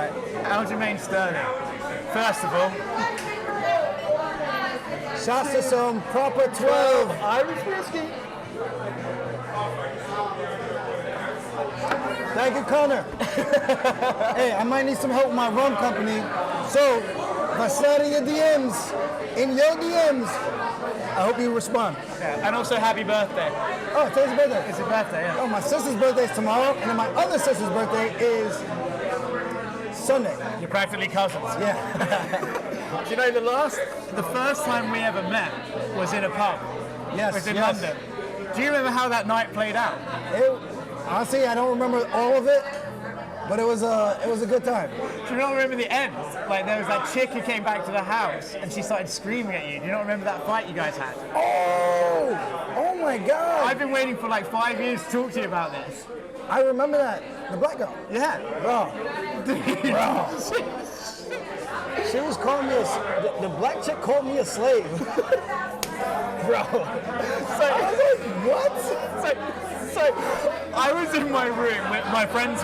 right, Aljamain Sterling. First of all, shots to some proper 12 Irish whiskey. Thank you, Connor. Hey, I might need some help with my rum company. So, if I slide in your DMs, I hope you respond. Yeah, and also happy birthday. Oh, today's your birthday. It's your birthday, yeah. Oh, my sister's birthday is tomorrow, and then my other sister's birthday is Sunday. You're practically cousins. Yeah. Do you know the first time we ever met was in a pub? Yes, It was in yes. London. Do you remember how that night played out? Honestly, I don't remember all of it, but it was a good time. Do you not remember the end? Like there was that chick who came back to the house and she started screaming at you. Do you not remember that fight you guys had? Oh my God. I've been waiting for like 5 years to talk to you about this. I remember that. The black girl. Yeah. Bro. She was calling me the black chick called me a slave. Bro. So, I was like, what? So I was in my room with my friends.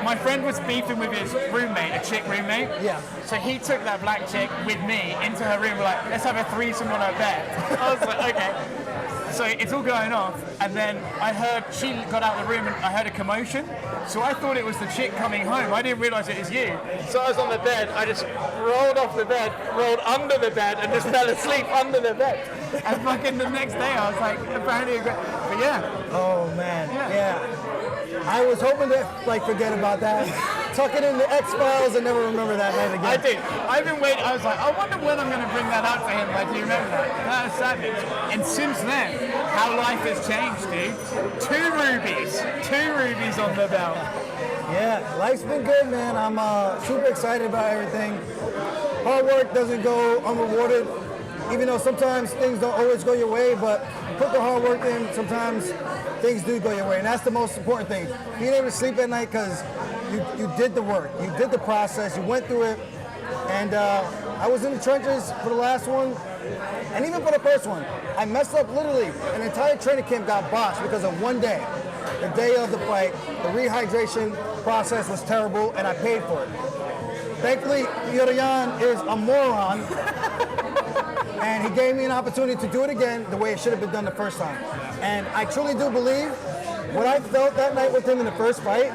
My friend was beefing with his roommate, a chick roommate. Yeah. So he took that black chick with me into her room. We're like, let's have a threesome on her bed. I was like, okay. So it's all going off, and then I heard she got out of the room, and I heard a commotion. So I thought it was the chick coming home. I didn't realize it was you. So I was on the bed. I just rolled off the bed, rolled under the bed, and just fell asleep under the bed. And fucking the next day, I was like, apparently, but yeah. Oh man, yeah. I was hoping to forget about that. Tuck it in the X-Files and never remember that night again. I did. I've been waiting. I was like, I wonder when I'm going to bring that up to him. Like, do you remember that? That was savage. And since then, how life has changed, dude. Two rubies on the belt. Yeah, life's been good, man. I'm super excited about everything. Hard work doesn't go unrewarded, even though sometimes things don't always go your way, but put the hard work in, sometimes things do go your way, and that's the most important thing. Being able to sleep at night because you did the work, you did the process, you went through it, and I was in the trenches for the last one, and even for the first one. I messed up literally. An entire training camp got botched because of one day. The day of the fight, the rehydration process was terrible, and I paid for it. Thankfully, Yorian is a moron, and he gave me an opportunity to do it again the way it should have been done the first time. And I truly do believe what I felt that night with him in the first fight,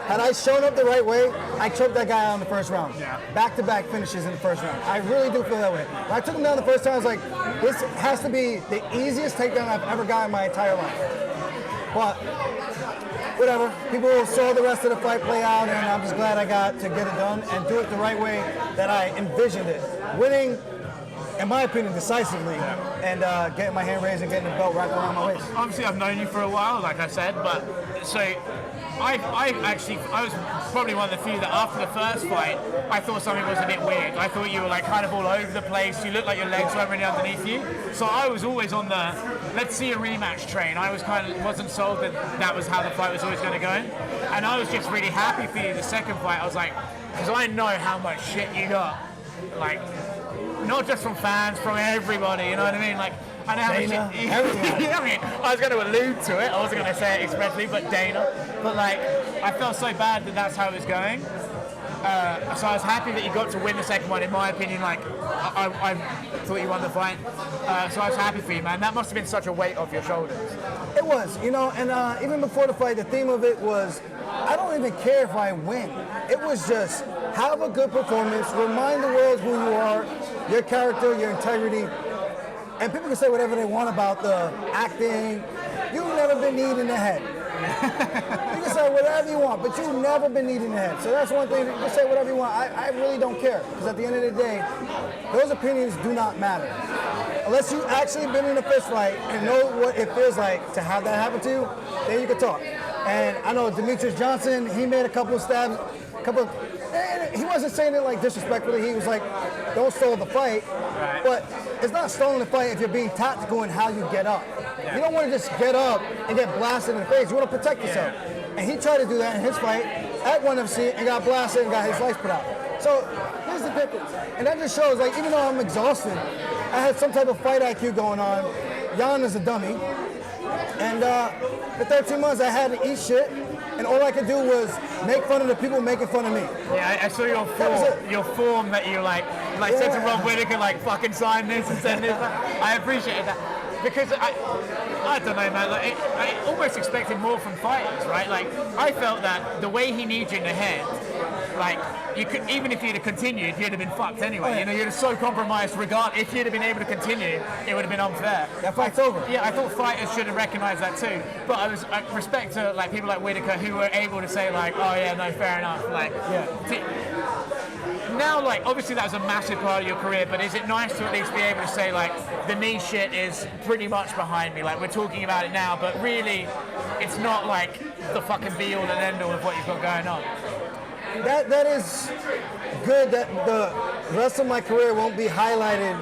had I shown up the right way, I choked that guy out in the first round. Yeah. Back-to-back finishes in the first round. I really do feel that way. When I took him down the first time, I was like, this has to be the easiest takedown I've ever got in my entire life. But whatever, people saw the rest of the fight play out, and I'm just glad I got to get it done and do it the right way that I envisioned it. Winning, in my opinion, decisively, and getting my hand raised and getting the belt wrapped around my waist. Obviously, I've known you for a while, like I said, but so I was probably one of the few that after the first fight, I thought something was a bit weird. I thought you were like kind of all over the place. You looked like your legs weren't really underneath you. So I was always on the let's see a rematch train. I was wasn't sold that was how the fight was always going to go. And I was just really happy for you the second fight. I was like, because I know how much shit you got, like not just from fans, from everybody. You know what I mean? Like. I know how much everyone. I mean, I was going to allude to it. I wasn't going to say it expressly, but Dana. But like, I felt so bad that that's how it was going. So I was happy that you got to win the second one. In my opinion, like, I thought you won the fight. So I was happy for you, man. That must have been such a weight off your shoulders. It was, you know, and even before the fight, the theme of it was, I don't even care if I win. It was just, have a good performance, remind the world who you are, your character, your integrity. And people can say whatever they want about the acting. You've never been kneed in the head. You can say whatever you want, but you've never been kneed in the head. So that's one thing. You can say whatever you want. I really don't care. Because at the end of the day, those opinions do not matter. Unless you've actually been in a fist fight and know what it feels like to have that happen to you, then you can talk. And I know Demetrius Johnson, he made a couple of stabs, and he wasn't saying it like disrespectfully. He was like, don't stall the fight. Right. But it's not stalling the fight if you're being tactical in how you get up. Yeah. You don't want to just get up and get blasted in the face. You want to protect yourself. And he tried to do that in his fight at ONE FC and got blasted and got his lights put out. So here's the difference. And that just shows, like, even though I'm exhausted, I had some type of fight IQ going on. Jan is a dummy. And the 13 months I had to eat shit and all I could do was make fun of the people making fun of me. Yeah, I saw your form that you like said to Rob Whittaker, like, fucking sign this and send this. I appreciated that. Because I don't know, man. Like, I almost expected more from fighters, right? Like, I felt that the way he needs you in the head, like, you could, even if you'd have continued, you'd have been fucked anyway. You know, you'd have so compromised. If you'd have been able to continue, it would have been unfair. That fight's over. Yeah, I thought fighters should have recognised that too. But I respect to like people like Whittaker who were able to say like, oh yeah, no, fair enough. Like, now, like, obviously that was a massive part of your career, but is it nice to at least be able to say, like, the knee shit is pretty much behind me, like, we're talking about it now, but really, it's not, like, the fucking be-all and end-all of what you've got going on? That is good that the rest of my career won't be highlighted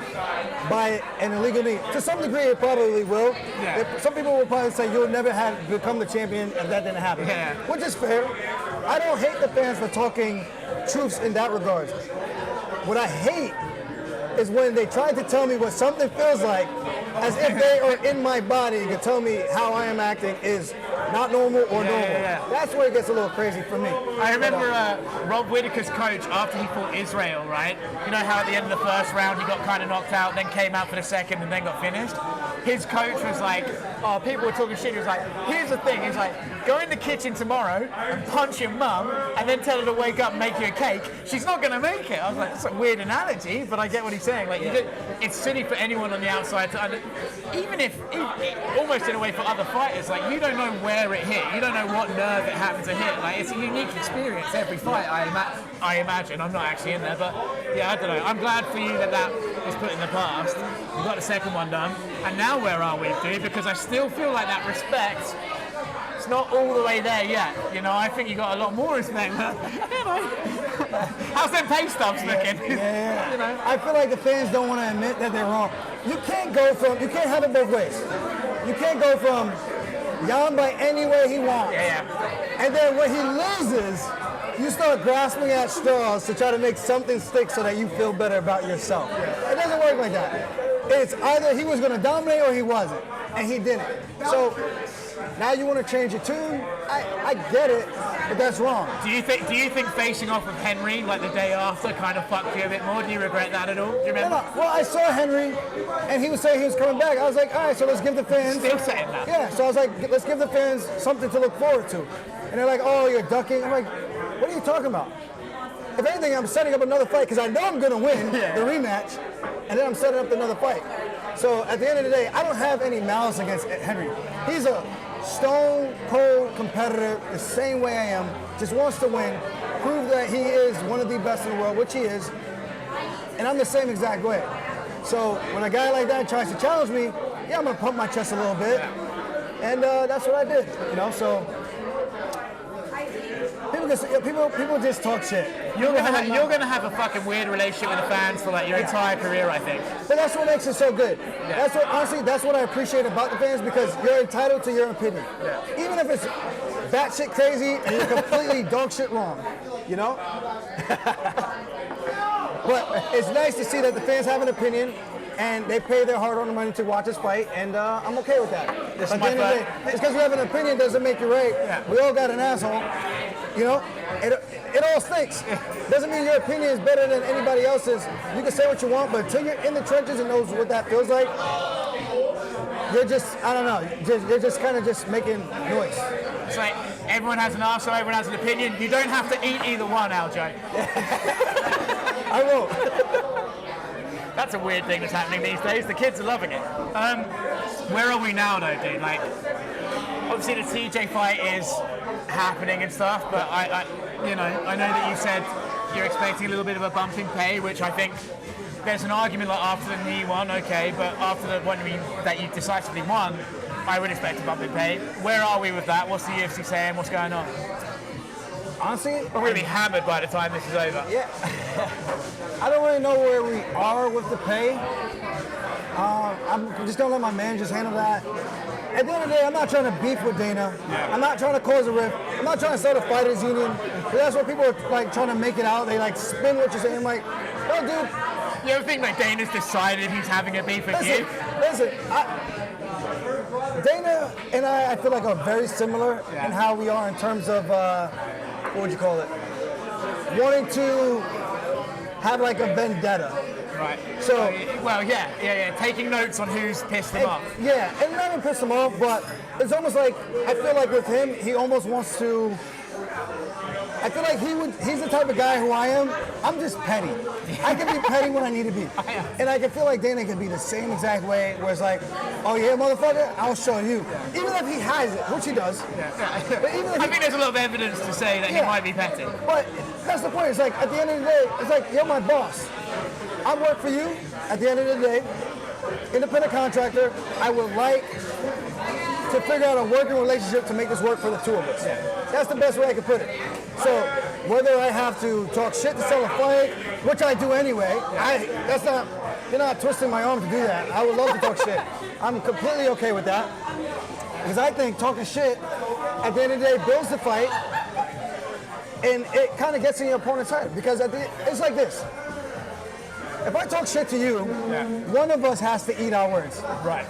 by an illegal knee. To some degree, it probably will. Yeah. Some people will probably say you'll never become the champion if that didn't happen, which is fair. I don't hate the fans for talking truths in that regard. What I hate is when they try to tell me what something feels like as if they are in my body and can tell me how I am acting is not normal or normal. That's where it gets a little crazy for me. I remember Rob Whittaker's coach after he fought Israel, right? You know how at the end of the first round he got kind of knocked out, then came out for the second and then got finished? His coach was like, oh, people were talking shit. He was like, here's the thing. He's like, go in the kitchen tomorrow and punch your mum and then tell her to wake up and make you a cake. She's not going to make it. I was like, that's a weird analogy, but I get what he's saying. Like, it's silly for anyone on the outside to even if almost in a way for other fighters, like, you don't know where it hit. You don't know what nerve it happened to hit. Like, it's a unique experience every fight, I imagine. I'm not actually in there, but yeah, I don't know. I'm glad for you that was put in the past. You got the second one done. And now where are we, dude? Because I still feel like that respect, it's not all the way there yet. You know, I think you got a lot more respect. You know, how's them pay stubs looking? Yeah. You know? I feel like the fans don't want to admit that they're wrong. You can't have it both ways. You can't go from Jan by any way he wants. And then when he loses, you start grasping at straws to try to make something stick so that you feel better about yourself. It doesn't work like that. It's either he was going to dominate or he wasn't, and he didn't. So now you want to change your tune? I get it, but that's wrong. Do you think facing off with Henry like the day after kind of fucked you a bit more? Do you regret that at all? Do you remember? No. Well, I saw Henry, and he was saying he was coming back. I was like, all right, so let's give the fans. Still saying that. Yeah. So I was like, let's give the fans something to look forward to. And they're like, oh, you're ducking. I'm like, what are you talking about? If anything, I'm setting up another fight because I know I'm going to win the rematch, and then I'm setting up another fight. So at the end of the day, I don't have any malice against Henry. He's a stone cold competitor the same way I am, just wants to win, prove that he is one of the best in the world, which he is, and I'm the same exact way. So when a guy like that tries to challenge me, yeah, I'm going to pump my chest a little bit, and that's what I did, you know, so... People just talk shit. You're gonna have a fucking weird relationship with the fans for like your entire career, I think. But that's what makes it so good. Yeah. That's what I appreciate about the fans, because you're entitled to your opinion. Yeah. Even if it's batshit crazy and you're completely dog shit wrong, you know? But it's nice to see that the fans have an opinion and they pay their hard-earned money to watch us fight, and I'm okay with that. Just because we have an opinion doesn't make you right. Yeah. We all got an asshole. You know, it all stinks. Doesn't mean your opinion is better than anybody else's. You can say what you want, but until you're in the trenches and knows what that feels like, you're just, I don't know, you're just kind of just making noise. It's like everyone has an arsehole, everyone has an opinion. You don't have to eat either one, Aljo. I won't. That's a weird thing that's happening these days. The kids are loving it. Where are we now, though, dude? Like, obviously the TJ fight is happening and stuff, but I know that you said you're expecting a little bit of a bump in pay, which I think there's an argument like after the knee one, okay, but after the one that you decisively won, I would expect a bump in pay. Where are we with that? What's the UFC saying? What's going on? Honestly, we're going to be hammered by the time this is over. Yeah. I don't really know where we are with the pay. I'm just going to let my managers handle that. At the end of the day, I'm not trying to beef with Dana. Yeah. I'm not trying to cause a rift. I'm not trying to start a fighters union. But that's what people are like trying to make it out. They like spin what you're saying. I'm like, no, dude. You ever think like Dana's decided he's having a beef with you? Listen, Dana and I feel like are very similar in how we are in terms of, what would you call it? Wanting to have like a vendetta. Right. So, well, yeah. Taking notes on who's pissed him off. Yeah, and not even piss him off, but it's almost like, I feel like with him, he almost wants to, I feel like he's the type of guy who I am. I'm just petty. I can be petty when I need to be. And I can feel like Dana can be the same exact way, where it's like, oh yeah, motherfucker, I'll show you. Even if he hides it, which he does. Yeah. But even if I think there's a lot of evidence to say that he might be petty. But that's the point. It's like, at the end of the day, it's like, you're my boss. I work for you. At the end of the day, independent contractor, I would like to figure out a working relationship to make this work for the two of us. Yeah. That's the best way I can put it. So whether I have to talk shit to sell a fight, which I do anyway, you're not twisting my arm to do that. I would love to talk shit. I'm completely okay with that. Because I think talking shit, at the end of the day, builds the fight, and it kind of gets in your opponent's head. Because it's like this. If I talk shit to you, one of us has to eat our words. Right.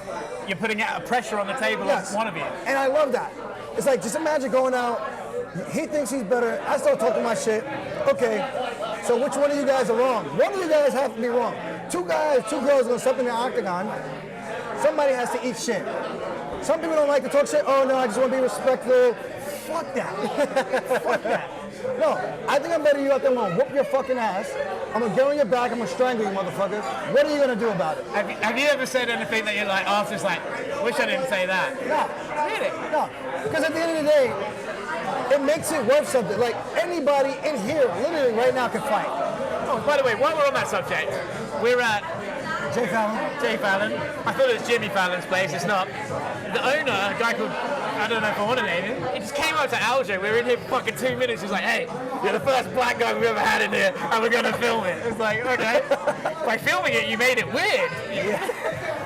You're putting out a pressure on the table on one of you. And I love that. It's like, just imagine going out, he thinks he's better, I start talking my shit. Okay, so which one of you guys are wrong? One of you guys have to be wrong. Two girls are gonna step in the octagon. Somebody has to eat shit. Some people don't like to talk shit. Oh no, I just want to be respectful. Fuck that. Fuck that. No, I think I'm better than you out there. I'm gonna whoop your fucking ass. I'm gonna get on your back. I'm gonna strangle you, motherfucker. What are you gonna do about it? Have you ever said anything that you're like, oh, it's just like, wish I didn't say that? No. Really? No. Because at the end of the day, it makes it worth something. Like, anybody in here, literally right now, can fight. Oh, by the way, while we're on that subject, we're at Jay Fallon. I thought it was Jimmy Fallon's place. It's not. The owner, a guy called, I don't know if I want to name him, he just came up to Aljo. We were in here for fucking 2 minutes. He's like, hey, you're the first black guy we've ever had in here, and we're going to film it. It's like, okay. By filming it, you made it weird. Yeah.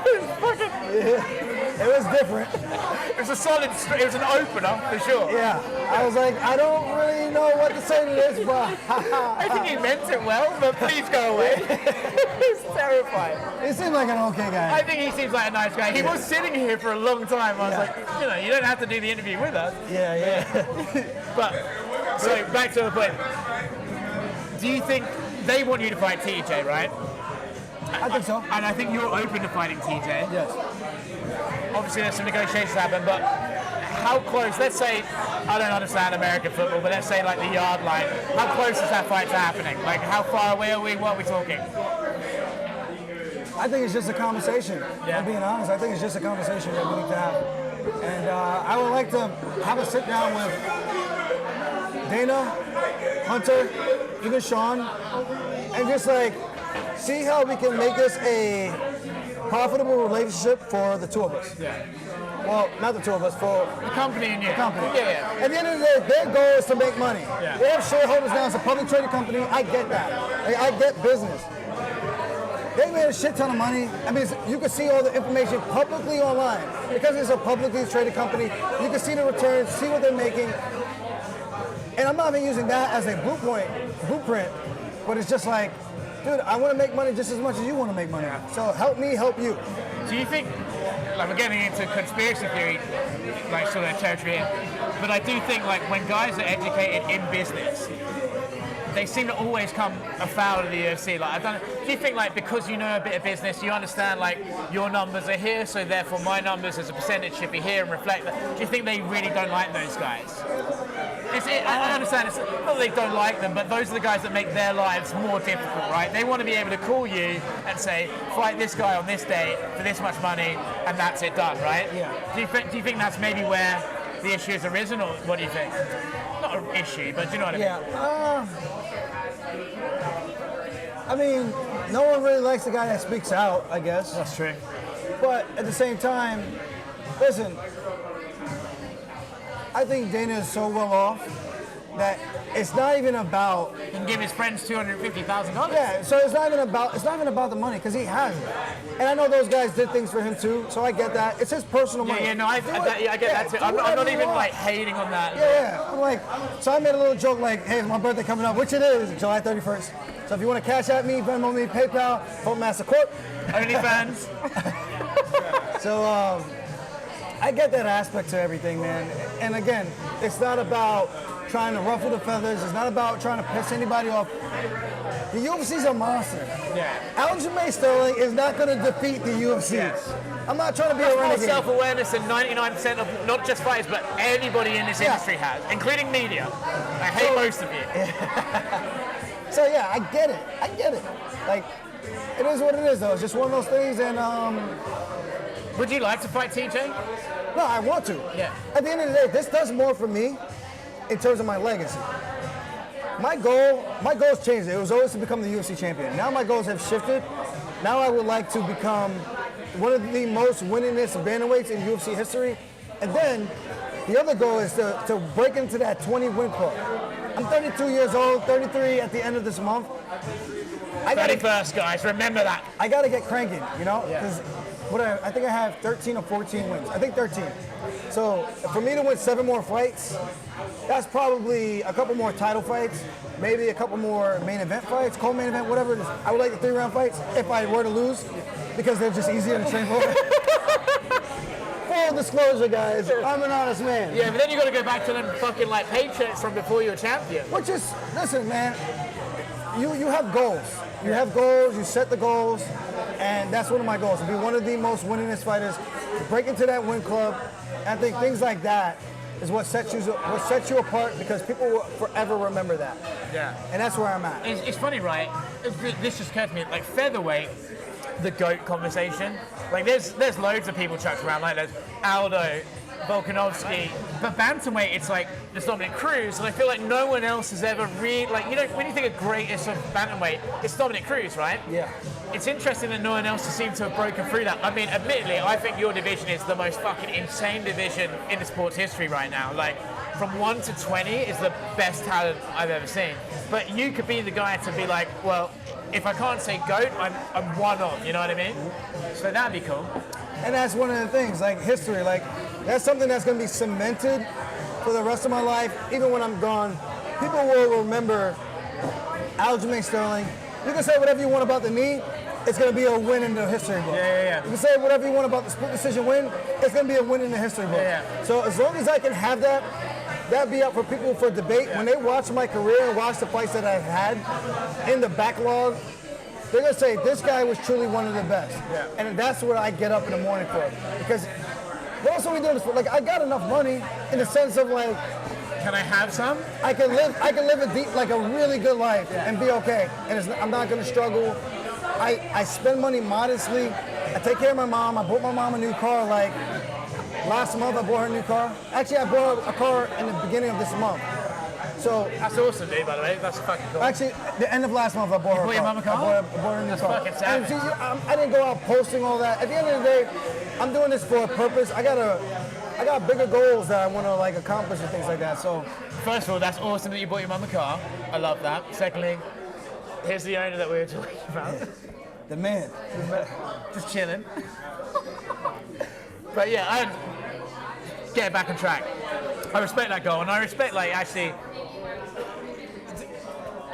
It was fucking... Yeah. It was different. It was it was an opener, for sure. Yeah. I was like, I don't really know what to say to this, but... I think he meant it well, but please go away. It's terrifying. He seemed like an okay guy. I think he seems like a nice guy. He was sitting here for a long time. I was like, you don't have to do the interview with us. Yeah. But, so back to the point. Do you think they want you to fight TJ, right? I think so. And I think you're open to fighting TJ. Yes. Obviously, there's some negotiations happen, but how close, let's say, I don't understand American football, but let's say like the yard line, how close is that fight to happening? Like, how far away are we? What are we talking? I think it's just a conversation. Yeah. I'm being honest. I think it's just a conversation that we need to have. And I would like to have a sit down with Dana, Hunter, even Sean, and just like see how we can make this a profitable relationship for the two of us. Yeah. Well, not the two of us, for The company and you. the company. Yeah. At the end of the day, their goal is to make money. Yeah. They have shareholders now. It's a public traded company. I get that. Like, I get business. They made a shit ton of money. I mean, you can see all the information publicly online. Because it's a publicly traded company, you can see the returns, see what they're making. And I'm not even using that as a blueprint, but it's just like, dude, I want to make money just as much as you want to make money. So help me help you. Do you think, like we're getting into conspiracy theory, like sort of territory here, but I do think like when guys are educated in business, they seem to always come afoul of the UFC. Like, do you think like because you know a bit of business, you understand like your numbers are here, so therefore my numbers as a percentage should be here and reflect that? Do you think they really don't like those guys? I understand it's not that they don't like them, but those are the guys that make their lives more difficult, right? They want to be able to call you and say, fight this guy on this day for this much money, and that's it done, right? Yeah. Do you think that's maybe where the issue has arisen, or what do you think? Not an issue, but do you know what I mean? Yeah. I mean, no one really likes the guy that speaks out, I guess. That's true. But at the same time, listen, I think Dana is so well off that it's not even about. He can give his friends $250,000. Yeah, so it's not even about the money because he has it. And I know those guys did things for him too, so I get that. It's his personal money. Yeah, no, I get that too. I'm not even like hating on that. Yeah. I'm like, so I made a little joke like, hey, it's my birthday coming up, which it is, July 31st. So if you want to cash at me, Venmo me, PayPal, Hope Master Corp. OnlyFans. So I get that aspect to everything, man. And again, it's not about trying to ruffle the feathers. It's not about trying to piss anybody off. The UFC's a monster. Yeah. Aljamain Sterling is not going to defeat the UFC. Yes. I'm not trying to be That's a more renegade. self-awareness than 99% of not just fighters, but anybody in this industry has, including media. I hate most of you. So yeah, I get it. Like, it is what it is, though. It's just one of those things, and Would you like to fight TJ? no, I want to. Yeah. At the end of the day, this does more for me in terms of my legacy. My goals changed. It was always to become the UFC champion. Now my goals have shifted. Now I would like to become one of the most winningest bantamweights in UFC history. And then the other goal is to break into that 20-win club. I'm 32 years old, 33 at the end of this month. 31st, guys, remember that. I got to get cranking, you know? Yeah. Because I think I have 13 or 14 wins. I think 13. So for me to win 7 more fights, that's probably a couple more title fights, maybe a couple more main event fights, co-main event, whatever it is. I would like the 3-round fights if I were to lose, because they're just easier to train for. Full disclosure, guys, I'm an honest man. Yeah, but then you got to go back to them fucking like paychecks from before you were champion. Which is, listen, man, you have goals. You have goals, you set the goals, and that's one of my goals, to be one of the most winningest fighters, to break into that win club. And I think things like that is what sets you apart, because people will forever remember that. Yeah. And that's where I'm at. It's funny, right? This just occurred to me, like featherweight, the GOAT conversation. Like there's loads of people chucked around, like there's Aldo, Volkanovski, but bantamweight, it's like there's Dominic Cruz, and I feel like no one else has ever really, like, you know, when you think of greatest of bantamweight, it's Dominic Cruz, right? Yeah. It's interesting that no one else has seemed to have broken through that. I mean, admittedly, I think your division is the most fucking insane division in the sport's history right now. Like, from 1 to 20 is the best talent I've ever seen. But you could be the guy to be like, well, if I can't say GOAT, I'm one of, you know what I mean? So that'd be cool. And that's one of the things, like history, like that's something that's going to be cemented for the rest of my life. Even when I'm gone, people will remember Aljamain Sterling. You can say whatever you want about the knee, it's going to be a win in the history book. Yeah. You can say whatever you want about the split decision win, it's going to be a win in the history book. Yeah. So as long as I can have that, that'd be up for people for debate. When they watch my career and watch the fights that I've had in the backlog, they're going to say, this guy was truly one of the best. Yeah. And that's what I get up in the morning for. Because what else are we doing this for? Like, I got enough money in the sense of, like, Can I have some? I can live a deep, like a really good life and be okay. And I'm not going to struggle. I spend money modestly. I take care of my mom. I bought my mom a new car, like, last month I bought her a new car. Actually, I bought her a car in the beginning of this month. So That's awesome, dude, by the way. That's fucking cool. actually, the end of last month I bought her a car. your mom a car? I bought her a new That's car. fucking savage. And see, I didn't go out posting all that. At the end of the day, I'm doing this for a purpose. I got bigger goals that I want to like accomplish and things like that. So First of all, that's awesome that you bought your mum a car. I love that. Secondly, here's the owner that we were talking about. the man. Just chilling. But yeah, get back on track. I respect that goal, and I respect, like, actually,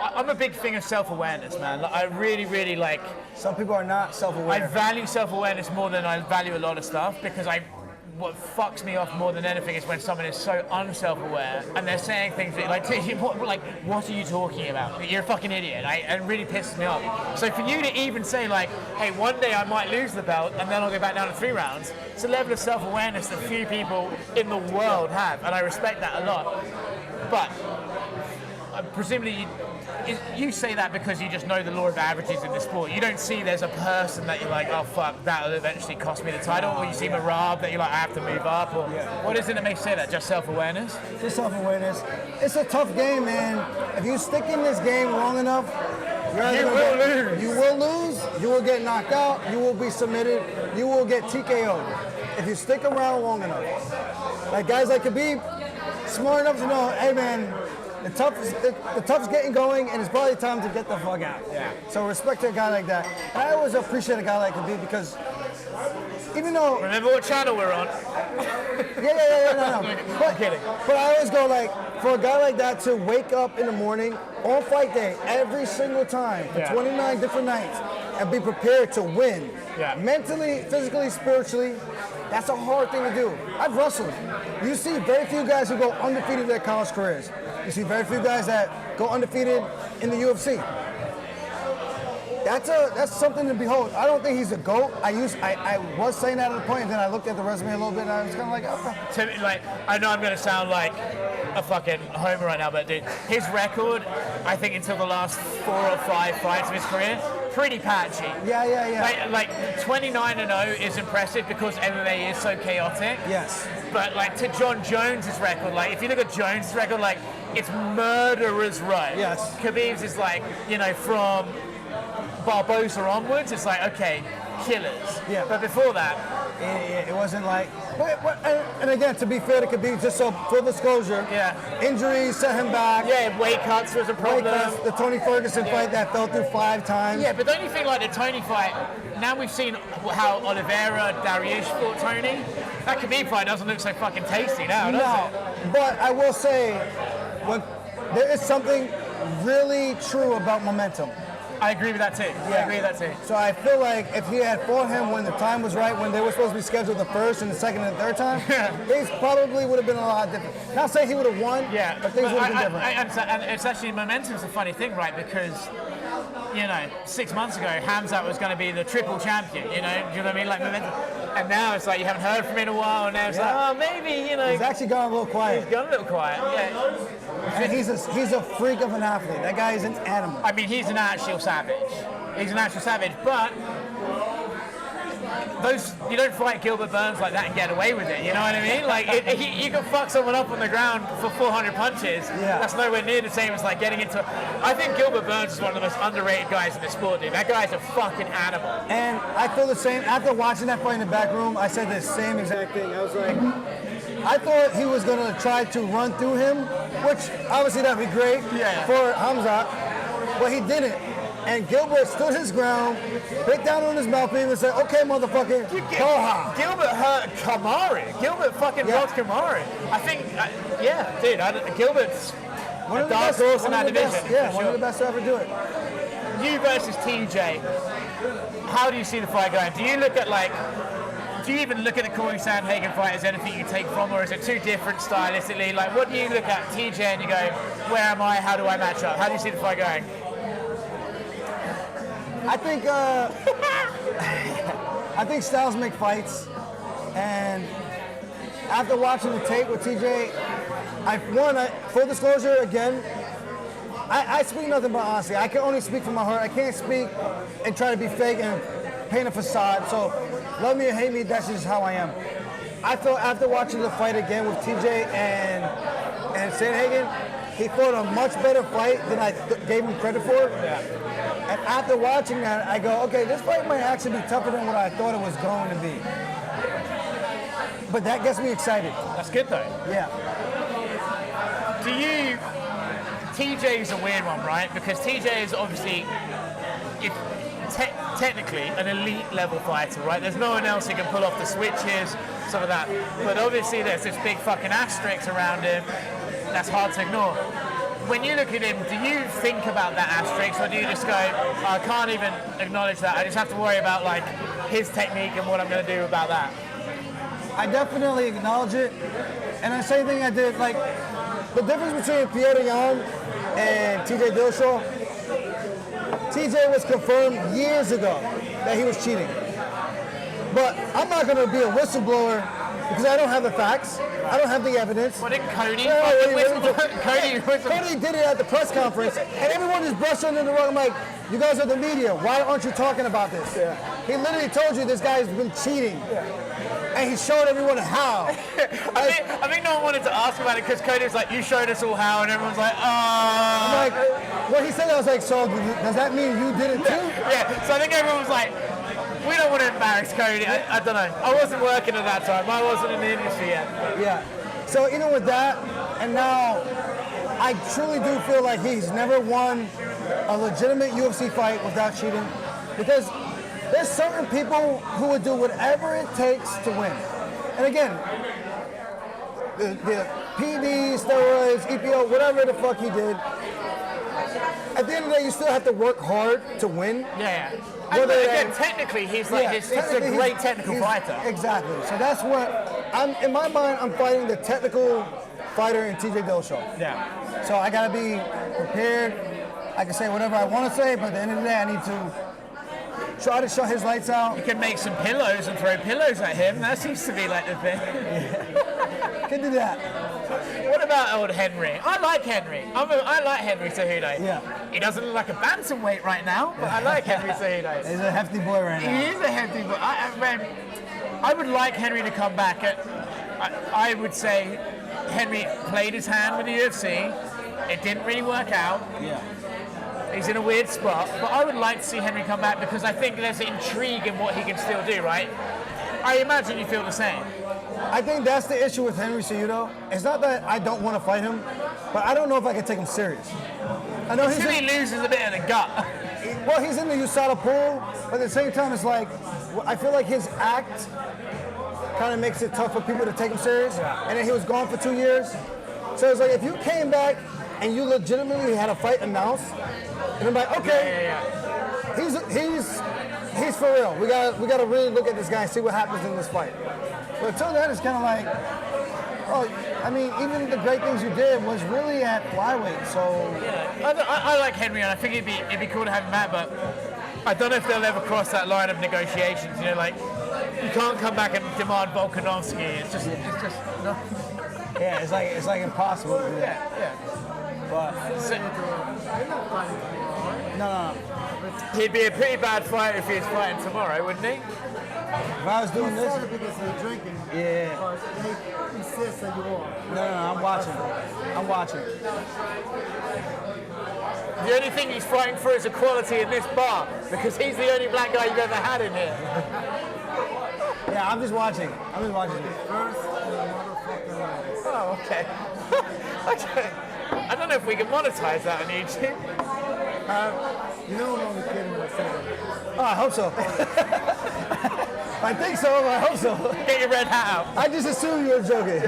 I'm a big thing of self-awareness, man. Like, I really, really, like, Some people are not I self-aware. value self-awareness more than I value a lot of stuff, because what fucks me off more than anything is when someone is so unself-aware and they're saying things that, like, what are you talking about? You're a fucking idiot. It really pisses me off. So for you to even say, like, hey, one day I might lose the belt and then I'll go back down to 3 rounds, it's a level of self-awareness that few people in the world have, and I respect that a lot. But presumably you say that because you just know the law of averages in the sport. You don't see there's a person that you're like, oh fuck, that'll eventually cost me the title, or you see Marab that you're like, I have to move up, or what is it that makes you say that? Just self-awareness? Just self-awareness. It's a tough game, man. If you stick in this game long enough, you will lose. You will get knocked out. You will be submitted. You will get TKO'd if you stick around long enough. Like guys like Khabib, smart enough to know, hey man, the tough's getting going, and it's probably time to get the fuck out. Yeah. So respect to a guy like that. And I always appreciate a guy like Khabib because even though Remember what channel we're on? no. I'm kidding. But I always go like, for a guy like that to wake up in the morning on fight day every single time for 29 different nights and be prepared to win, Yeah. mentally, physically, spiritually, That's a hard thing to do. I've wrestled. You see very few guys who go undefeated in their college careers. You see very few guys that go undefeated in the UFC. That's something to behold. I don't think he's a GOAT. I was saying that at a point, and then I looked at the resume a little bit, and I was kind of like, okay. Like, I know I'm going to sound like a fucking homer right now, but dude, his record, I think until the last 4 or 5 fights of his career, pretty patchy. Yeah. Like 29-0 is impressive because MMA is so chaotic. Yes. But like to John Jones's record, like if you look at Jones's record, like it's murderer's row. Yes. Khabib's is like, you know, from Barbosa onwards, it's like, okay, killers. Yeah. But before that, it wasn't like. And again, to be fair to Khabib, just so full disclosure, injuries set him back. Yeah, weight cuts was a problem. The Tony Ferguson fight that fell through 5 times. Yeah, but don't you think like the Tony fight? Now we've seen how Oliveira, Dariush fought Tony. That Khabib fight doesn't look so fucking tasty now, does it? But I will say, there is something really true about momentum. I agree with that too. I agree with that too. So I feel like if he had fought him when the time was right, when they were supposed to be scheduled the first and the second and the third time, things probably would have been a lot different. Not saying he would have won, but things would have been different. I understand, and it's actually momentum's a funny thing, right? Because, you know, 6 months ago, Hamzat was going to be the triple champion, you know? Do you know what I mean? Like momentum. And now it's like you haven't heard from him in a while, and now it's like, oh, maybe, you know. He's actually gone a little quiet. He's gone a little quiet, yeah. And he's a freak of an athlete. That guy is an animal. I mean, he's an actual savage. He's an actual savage, but you don't fight Gilbert Burns like that and get away with it, you know what I mean? Like, you can fuck someone up on the ground for 400 punches. Yeah. That's nowhere near the same as like getting into. I think Gilbert Burns is one of the most underrated guys in the sport, dude. That guy's a fucking animal. And I feel the same. After watching that fight in the back room, I said the same exact thing. I was like, I thought he was going to try to run through him, which obviously that'd be great for Hamzat, but he didn't. And Gilbert stood his ground, bit down on his mouthpiece and said, okay, motherfucker, Koha. Gilbert hurt Kamari. Gilbert fucking rocked Kamari. I think, dude, Gilbert's one of the dark best, horse in that division. Yeah, one of the best to ever do it. You versus TJ, how do you see the fight going? Do you look at do you even look at the Corey Sandhagen fight as anything you take from, or is it too different stylistically? Like, what do you look at TJ and you go, where am I? How do I match up? How do you see the fight going? I think styles make fights, and after watching the tape with TJ, full disclosure again, I speak nothing but honesty. I can only speak from my heart. I can't speak and try to be fake and paint a facade. So love me or hate me, that's just how I am. I felt after watching the fight again with TJ and Sandhagen, he fought a much better fight than I gave him credit for. Yeah. And after watching that, I go, okay, this fight might actually be tougher than what I thought it was going to be. But that gets me excited. That's good though. Yeah. TJ's a weird one, right? Because TJ is obviously, technically, an elite level fighter, right? There's no one else who can pull off the switches, some of that. But obviously there's this big fucking asterisk around him that's hard to ignore. When you look at him, do you think about that asterisk, or do you just go, I can't even acknowledge that, I just have to worry about like his technique and what I'm going to do about that? I definitely acknowledge it, and the same thing I did, like, the difference between Pierre and TJ Dillashaw, TJ was confirmed years ago that he was cheating. But I'm not going to be a whistleblower because I don't have the facts. I don't have the evidence. What did Cody? Cody did it at the press conference, and everyone just brushed under the rug. I'm like, you guys are the media. Why aren't you talking about this? Yeah. He literally told you this guy's been cheating. Yeah. And he showed everyone how. I think no one wanted to ask about it because Cody was like, you showed us all how, and everyone's like, I'm like, when he said that, I was like, so does that mean you did it too? Yeah, so I think everyone was like, we don't want to embarrass Cody. I don't know. I wasn't working at that time. I wasn't in the industry yet. Yeah. So even with that, and now I truly do feel like he's never won a legitimate UFC fight without cheating, because there's certain people who would do whatever it takes to win. And again, the PD, steroids, EPO, whatever the fuck he did, at the end of the day, you still have to work hard to win. Yeah. And again, technically, he's like he's a great technical fighter. Exactly. So that's what in my mind, I'm fighting the technical fighter in TJ Dillashaw. Yeah. So I gotta be prepared. I can say whatever I want to say, but at the end of the day, I need to try to shut his lights out. You can make some pillows and throw pillows at him. That seems to be like the thing. Can do that. What about old Henry? I like Henry. I like Henry Cejudo. Yeah. He doesn't look like a bantamweight right now, but I like Henry Cejudo. He's a hefty boy right now. He is a hefty boy. I would like Henry to come back. I would say Henry played his hand with the UFC. It didn't really work out. Yeah. He's in a weird spot, but I would like to see Henry come back because I think there's intrigue in what he can still do, right? I imagine you feel the same. I think that's the issue with Henry Cejudo. It's not that I don't want to fight him, but I don't know if I can take him serious. I know Until he loses a bit of the gut. Well, he's in the USADA pool, but at the same time, it's like, I feel like his act kind of makes it tough for people to take him serious. And then he was gone for 2 years. So it's like, if you came back and you legitimately had a fight announced, and I'm like, okay, he's for real. We gotta really look at this guy and see what happens in this fight. But until then, it's kind of like, I mean, even the great things you did was really at flyweight. So I like Henry, and I think it'd be cool to have him back, but I don't know if they'll ever cross that line of negotiations. You know, like you can't come back and demand Volkanovski. It's just no. Yeah, it's like impossible. Yeah. But no. He'd be a pretty bad fighter if he was fighting tomorrow, wouldn't he? If I was doing this, because you're drinking. Yeah. But they insist that you are. No, I'm watching. The only thing he's fighting for is equality in this bar because he's the only black guy you've ever had in here. Yeah, I'm just watching. First in the motherfucking life. Oh, okay. Okay. I don't know if we can monetize that on YouTube. You know I'm only kidding when I say that. Oh, I hope so. I think so, but I hope so. Get your red hat out. I just assumed you were joking.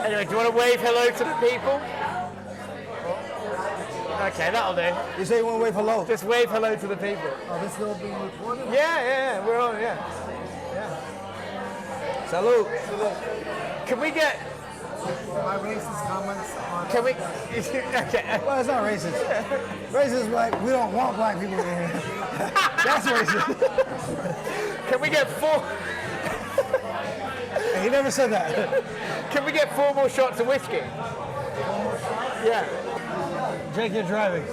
Anyway, do you want to wave hello to the people? Okay, that'll do. You say you want to wave hello? Just wave hello to the people. Oh, this is all being recorded? Yeah, we're on, yeah. Salute. Can we get... My racist comments on... Can we... Okay. Well, it's not racist. Racist is like, we don't want black people in here. That's racist. Can we get 4... He never said that. Can we get 4 more shots of whiskey? Yeah. Jake, you're driving.